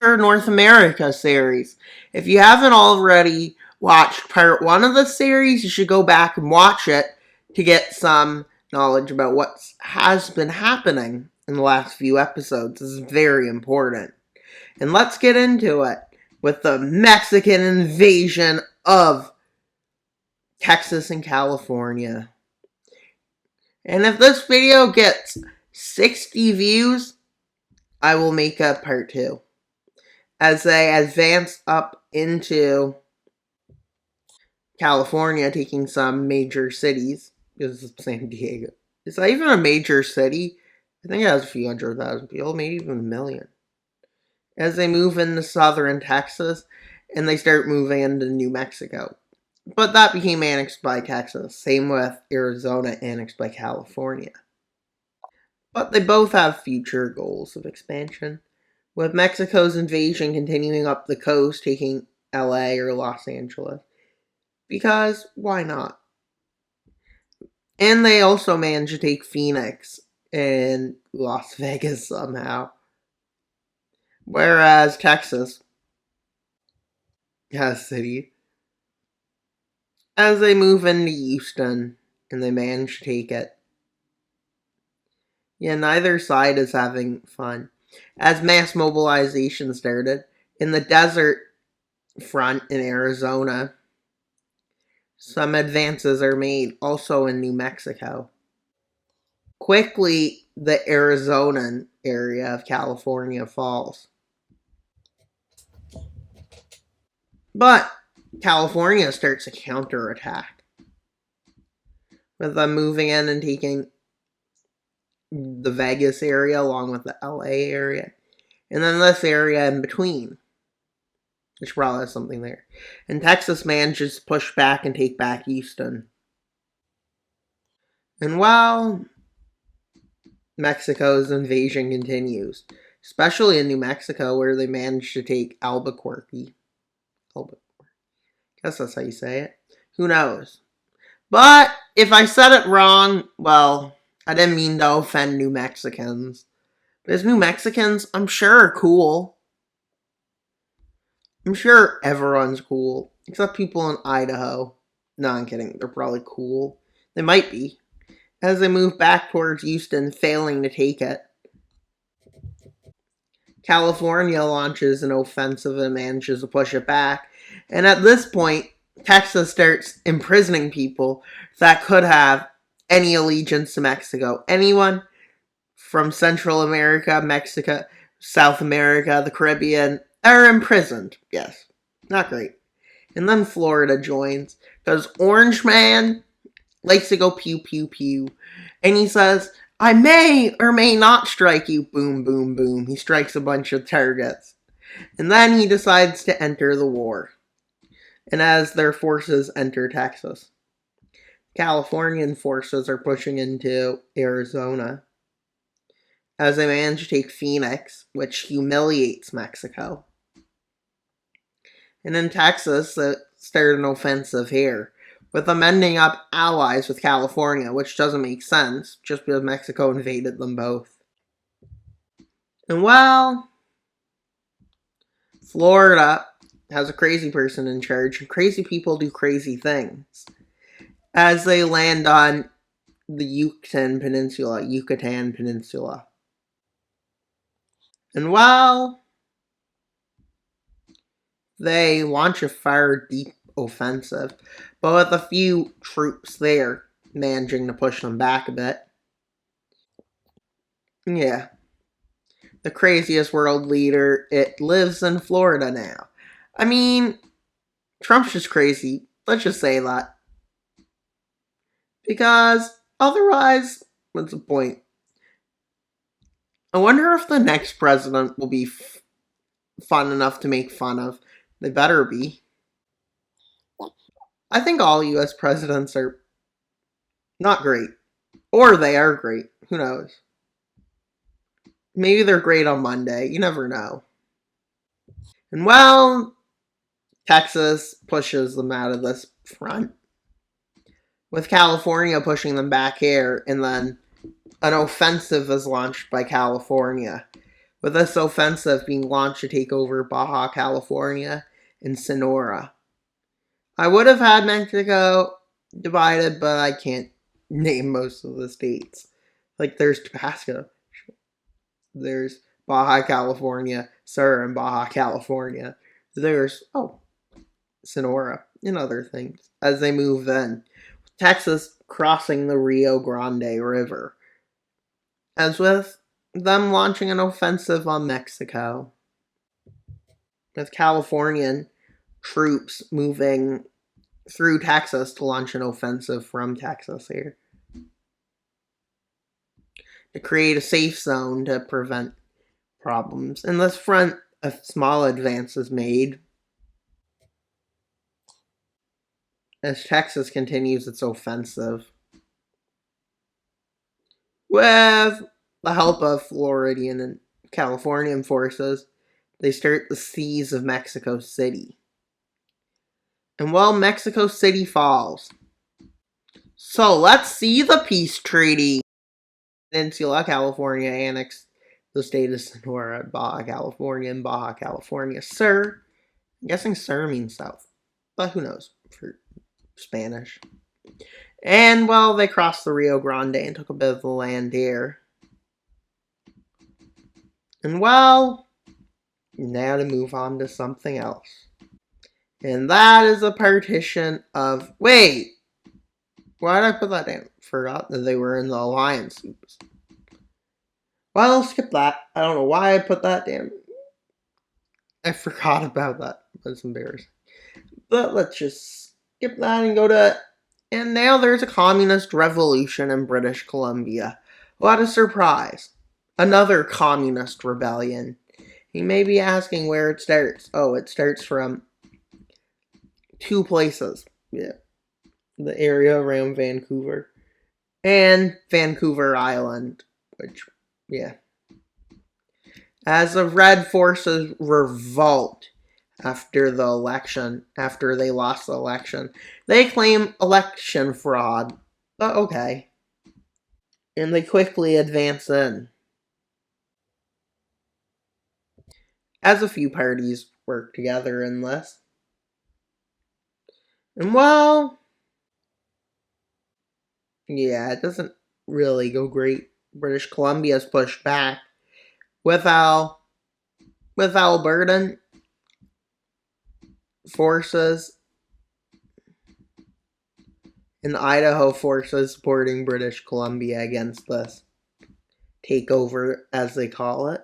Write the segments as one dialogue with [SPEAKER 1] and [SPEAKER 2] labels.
[SPEAKER 1] North America series. If you haven't already watched part 1 of the series, you should go back and watch it to get some knowledge about what has been happening in the last few episodes. This is very important. And let's get into it with the Mexican invasion of Texas and California. And if this video gets 60 views, I will make a part 2. As they advance up into California, taking some major cities. This is San Diego. Is that even a major city? I think it has a few 100,000 people, maybe even a million. As they move into southern Texas, and they start moving into New Mexico. But that became annexed by Texas. Same with Arizona, annexed by California. But they both have future goals of expansion, with Mexico's invasion continuing up the coast, taking LA or Los Angeles. Because, why not? And they also managed to take Phoenix and Las Vegas somehow. Whereas Texas has a city. As they move into Houston, and they manage to take it. Yeah, neither side is having fun. As mass mobilization started, in the desert front in Arizona, some advances are made, also in New Mexico. Quickly, the Arizonan area of California falls. But California starts a counterattack, with them moving in and taking the Vegas area along with the LA area. And then this area in between, which probably has something there. And Texas manages to push back and take back Houston. And while Mexico's invasion continues, especially in New Mexico, where they managed to take Albuquerque. I guess that's how you say it. Who knows? But if I said it wrong, well, I didn't mean to offend New Mexicans. Because New Mexicans, I'm sure, are cool. I'm sure everyone's cool. Except people in Idaho. No, I'm kidding. They're probably cool. They might be. As they move back towards Houston, failing to take it. California launches an offensive and manages to push it back. And at this point, Texas starts imprisoning people that could have any allegiance to Mexico. Anyone from Central America, Mexico, South America, the Caribbean are imprisoned. Yes, not great. And then Florida joins, because Orange Man likes to go pew pew pew. And he says, I may or may not strike you. Boom, boom, boom. He strikes a bunch of targets. And then he decides to enter the war. And as their forces enter Texas, Californian forces are pushing into Arizona as they manage to take Phoenix, which humiliates Mexico. And in Texas, they started an offensive here, with them ending up allies with California, which doesn't make sense, just because Mexico invaded them both. And well, Florida has a crazy person in charge, and crazy people do crazy things. As they land on the Yucatan Peninsula. And while they launch a fire deep offensive, but with a few troops there managing to push them back a bit. Yeah. The craziest world leader, it lives in Florida now. I mean, Trump's just crazy. Let's just say that. Because otherwise, what's the point? I wonder if the next president will be fun enough to make fun of. They better be. I think all US presidents are not great. Or they are great. Who knows? Maybe they're great on Monday. You never know. And well, Texas pushes them out of this front, with California pushing them back here, and then an offensive is launched by California, with this offensive being launched to take over Baja California and Sonora. I would have had Mexico divided, but I can't name most of the states. Like, there's Tabasco, there's Baja California, Sur, and Baja California. There's, Sonora and other things as they move in. Texas crossing the Rio Grande River. As with them launching an offensive on Mexico. With Californian troops moving through Texas to launch an offensive from Texas here. To create a safe zone to prevent problems. In this front, a small advance is made as Texas continues its offensive. With the help of Floridian and Californian forces, they start the siege of Mexico City. And while Mexico City falls, so let's see the peace treaty. Peninsula California annexed the state of Sonora, Baja California, and Baja California Sur. I'm guessing Sur means south, but who knows for Spanish. And, well, they crossed the Rio Grande and took a bit of the land here. And, well, now to move on to something else. And that is a partition of... Wait! Why did I put that down? Forgot that they were in the alliance. Oops. Well, I'll skip that. I don't know why I put that down. I forgot about that. That's embarrassing. But let's just skip that and go to... And now there's a communist revolution in British Columbia. What a surprise. Another communist rebellion. You may be asking where it starts. Oh, it starts from 2 places. Yeah. The area around Vancouver. And Vancouver Island. Which, yeah. As the Red forces revolt after the election, after they lost the election, they claim election fraud. But okay. And they quickly advance in. As a few parties work together in this. And well, yeah, it doesn't really go great. British Columbia's pushed back. With Albertan forces and Idaho forces supporting British Columbia against this takeover, as they call it.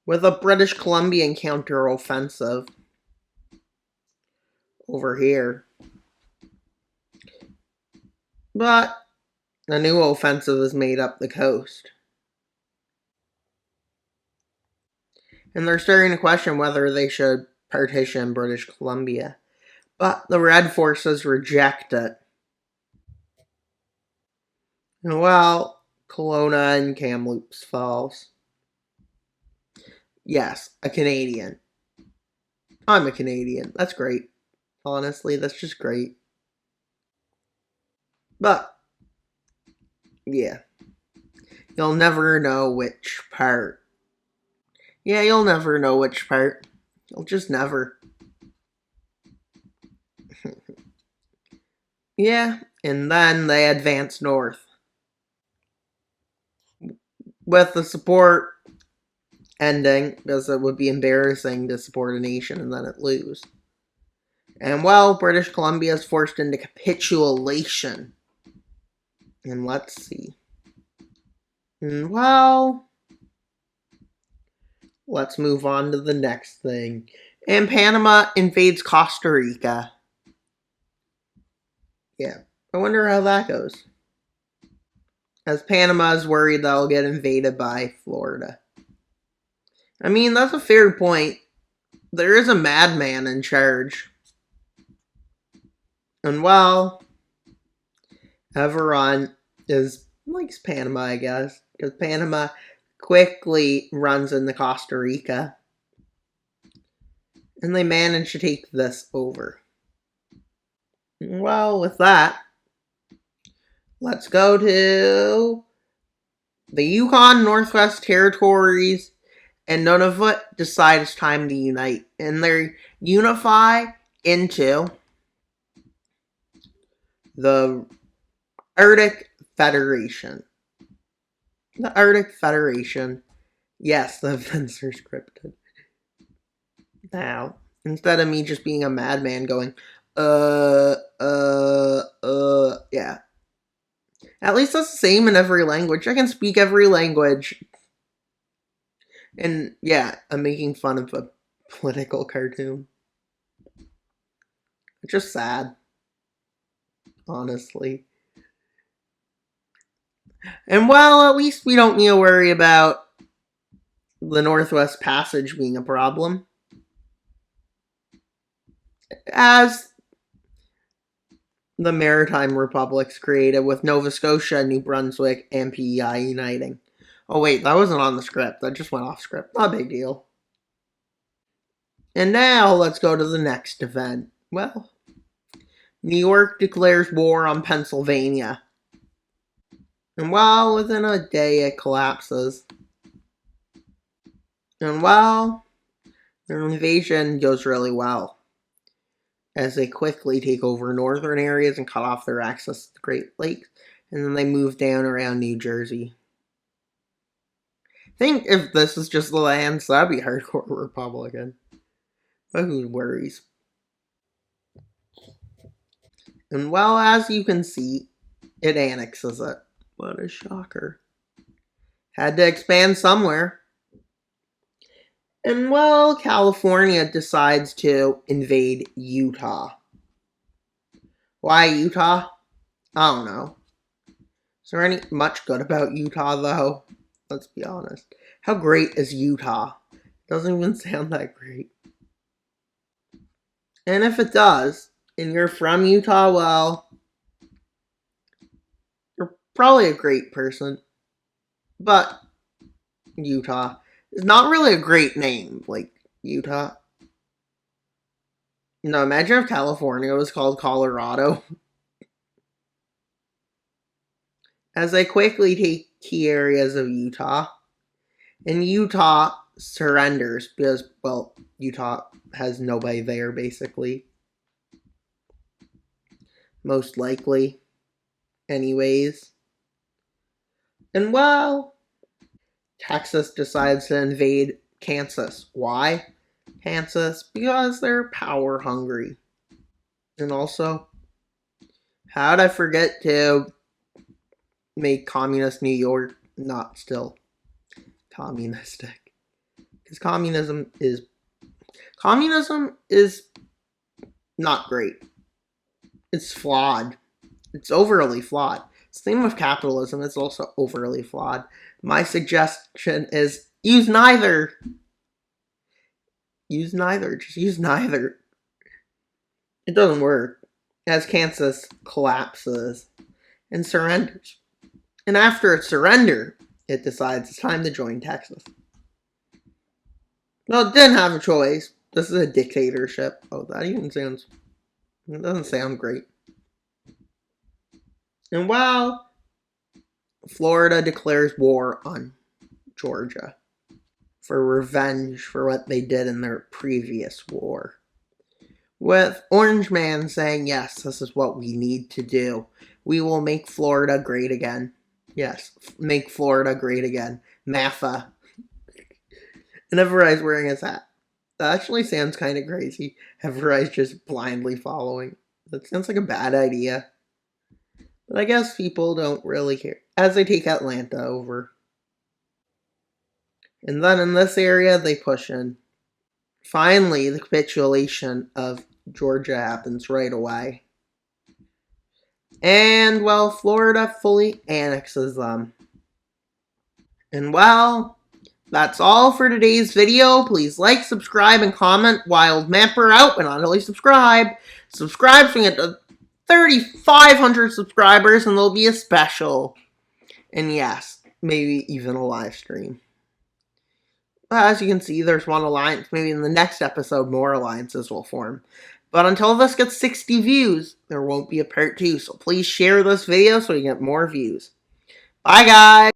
[SPEAKER 1] With a British Columbian counter-offensive over here. But a new offensive is made up the coast. And they're starting to question whether they should partition British Columbia. But the Red forces reject it. And well, Kelowna and Kamloops falls. Yes, a Canadian. I'm a Canadian. That's great. Honestly, that's just great. But, yeah. You'll never know which part. Yeah, you'll never know which part. You'll just never. Yeah, and then they advance north. With the support ending, because it would be embarrassing to support a nation and then it lose. And well, British Columbia is forced into capitulation. And let's see. And well, let's move on to the next thing. And Panama invades Costa Rica. Yeah, I wonder how that goes. As Panama is worried they'll get invaded by Florida. I mean, that's a fair point. There is a madman in charge. And well, everyone likes Panama, I guess. Because Panama quickly runs into Costa Rica. And they manage to take this over. Well, with that, let's go to the Yukon Northwest Territories and Nunavut decide it's time to unite. And they unify into the Arctic Federation. The Arctic Federation. Yes, the events are scripted. Now, instead of me just being a madman going, yeah. At least that's the same in every language. I can speak every language. And yeah, I'm making fun of a political cartoon. It's just sad. Honestly. And well, at least we don't need to worry about the Northwest Passage being a problem, as the Maritime Republics created with Nova Scotia, New Brunswick, and PEI uniting. Oh wait, that wasn't on the script. That just went off script. Not a big deal. And now let's go to the next event. Well, New York declares war on Pennsylvania. And well, within a day it collapses. And well, their invasion goes really well, as they quickly take over northern areas and cut off their access to the Great Lakes, and then they move down around New Jersey. I think if this is just the lands, that'd be hardcore Republican. But who worries? And well, as you can see, it annexes it. What a shocker. Had to expand somewhere. And well, California decides to invade Utah. Why Utah? I don't know. Is there any much good about Utah, though? Let's be honest. How great is Utah? It doesn't even sound that great. And if it does, and you're from Utah, well, you're probably a great person. But Utah is not really a great name, like Utah. No, imagine if California was called Colorado. As they quickly take key areas of Utah, and Utah surrenders because, well, Utah has nobody there, basically. Most likely. Anyways. And well, Texas decides to invade Kansas. Why Kansas? Because they're power hungry. And also, how did I forget to make communist New York not still communistic? Because communism is not great. It's flawed. It's overly flawed. Same with capitalism, it's also overly flawed. My suggestion is use neither. Use neither. Just use neither. It doesn't work, as Kansas collapses and surrenders. And after its surrender, it decides it's time to join Texas. Well, it didn't have a choice. This is a dictatorship. Oh, that even sounds... It doesn't sound great. And while Florida declares war on Georgia for revenge for what they did in their previous war, with Orange Man saying, yes, this is what we need to do. We will make Florida great again. Yes, make Florida great again. MAFA. And everybody's wearing his hat. That actually sounds kind of crazy. Everybody's just blindly following. That sounds like a bad idea. But I guess people don't really care, as they take Atlanta over. And then in this area, they push in. Finally, the capitulation of Georgia happens right away. And, well, Florida fully annexes them. And, well, that's all for today's video. Please like, subscribe, and comment. Wild Mapper out, but not only subscribe. Subscribe so we get to 3,500 subscribers, and there'll be a special. And yes, maybe even a live stream. As you can see, there's one alliance. Maybe in the next episode, more alliances will form. But until this gets 60 views, there won't be a part 2. So please share this video so we get more views. Bye, guys!